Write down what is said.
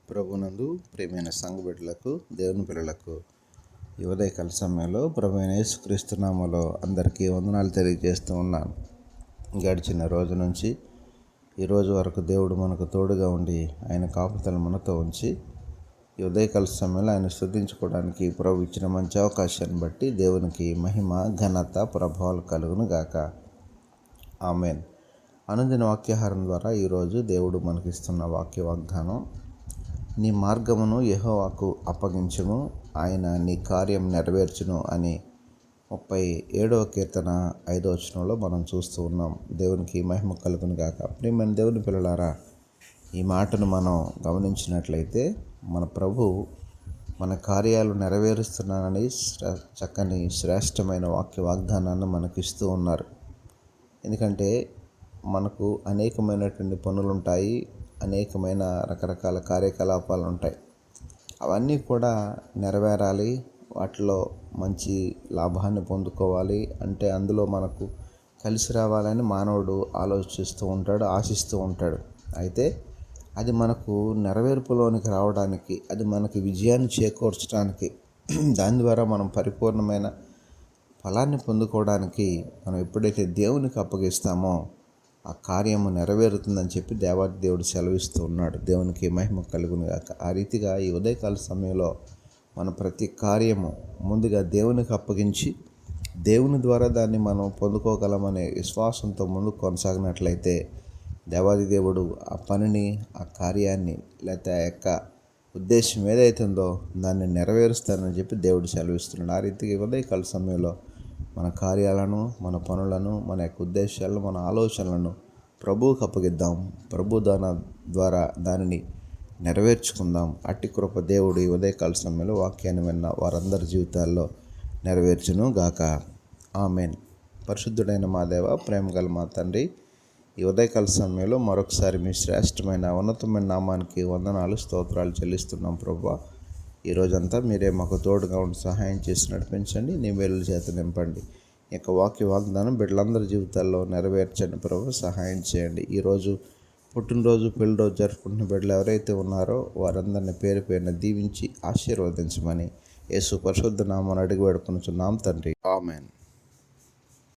ప్రభునందు ప్రియమైన సంఘ బిడ్డలకు, దేవుని పిల్లలకు ఈ ఉదయకాల సమయంలో ప్రభు అయిన యేసుక్రీస్తు నామములో అందరికీ వందనాలు తెలియజేస్తూ ఉన్నాను. గడిచిన రోజు నుంచి ఈ రోజు వరకు దేవుడు మనకు తోడుగా ఉండి ఆయన కాపుదల మనతో ఉంచి ఈ ఉదయకాల సమయంలో ఆయన స్తుతించుకోవడానికి ప్రభు ఇచ్చిన మంచి అవకాశాన్ని బట్టి దేవునికి మహిమ, ఘనత, ప్రభావాలు కలుగును గాక. ఆమేన్. అనుదిన వాక్యాహారం ద్వారా ఈరోజు దేవుడు మనకిస్తున్న వాక్య వాగ్దానం, నీ మార్గమును యెహోవాకు అప్పగించుము, ఆయన నీ కార్యం నెరవేర్చును అని 37వ కీర్తన 5వ వచనంలో మనం చూస్తూ ఉన్నాం. దేవునికి మహిమ కలుగును గాక. ప్రియమైన దేవుని పిల్లలారా, ఈ మాటను మనం గమనించినట్లయితే మన ప్రభు మన కార్యాలు నెరవేరుస్తున్నానని చక్కని శ్రేష్టమైన వాక్య వాగ్దానాన్ని మనకిస్తూ ఉన్నారు. ఎందుకంటే మనకు అనేకమైనటువంటి పనులు ఉంటాయి, అనేకమైన రకరకాల కార్యకలాపాలు ఉంటాయి. అవన్నీ కూడా నెరవేరాలి, వాటిలో మంచి లాభాన్ని పొందుకోవాలి అంటే అందులో మనకు కలిసి రావాలని మానవుడు ఆలోచిస్తూ ఉంటాడు, ఆశిస్తూ ఉంటాడు. అయితే అది మనకు నెరవేర్పులోనికి రావడానికి, అది మనకి విజయాన్ని చేకూర్చడానికి, దాని ద్వారా మనం పరిపూర్ణమైన ఫలాన్ని పొందుకోవడానికి మనం ఎప్పుడైతే దేవునికి అప్పగిస్తామో ఆ కార్యము నెరవేరుతుందని చెప్పి దేవాది దేవుడు సెలవిస్తూ ఉన్నాడు. దేవునికి మహిమ కలుగును గాక. ఆ రీతిగా ఈ ఉదయకాల సమయంలో మన ప్రతి కార్యము ముందుగా దేవునికి అప్పగించి దేవుని ద్వారా దాన్ని మనం పొందుకోగలమనే విశ్వాసంతో ముందుకు కొనసాగినట్లయితే దేవాది దేవుడు ఆ పనిని, ఆ కార్యాన్ని, లేకపోతే ఆ యొక్క ఉద్దేశం ఏదైతుందో దాన్ని నెరవేరుస్తానని చెప్పి దేవుడు సెలవిస్తున్నాడు. ఆ రీతిగా ఉదయకాల సమయంలో మన కార్యాలను, మన పనులను, మన యొక్క ఉద్దేశాలను, మన ఆలోచనలను ప్రభువుకు అప్పగిద్దాం. ప్రభు ద్వారా దానిని నెరవేర్చుకుందాం. అట్టి కృప దేవుడు ఈ ఉదయకాల సమయంలో వాక్యాన్ని విన్న వారందరి జీవితాల్లో నెరవేర్చును గాక. ఆమేన్. పరిశుద్ధుడైన మా దేవ, ప్రేమగల మా తండ్రి, ఈ ఉదయకాల సమయంలో మరొకసారి మీ శ్రేష్టమైన ఉన్నతమైన నామానికి వందనాలు, స్తోత్రాలు చెల్లిస్తున్నాం. ప్రభువా, ఈ రోజంతా మీరే మాకు తోడుగా ఉండి సహాయం చేసి నడిపించండి. నీ మేలుల చేత నింపండి. ఈ యొక్క వాక్య వాగ్దానం బిడ్డలందరి జీవితాల్లో నెరవేర్చండి. ప్రభు సహాయం చేయండి. ఈరోజు పుట్టినరోజు, పెళ్లి రోజు జరుపుకుంటున్న బిడ్డలు ఎవరైతే ఉన్నారో వారందరినీ పేరు పేరున దీవించి ఆశీర్వదించమని యేసు పరిశుద్ధ నామమున అడిగి వేడుకొనుచున్నాం తండ్రి. ఆమేన్.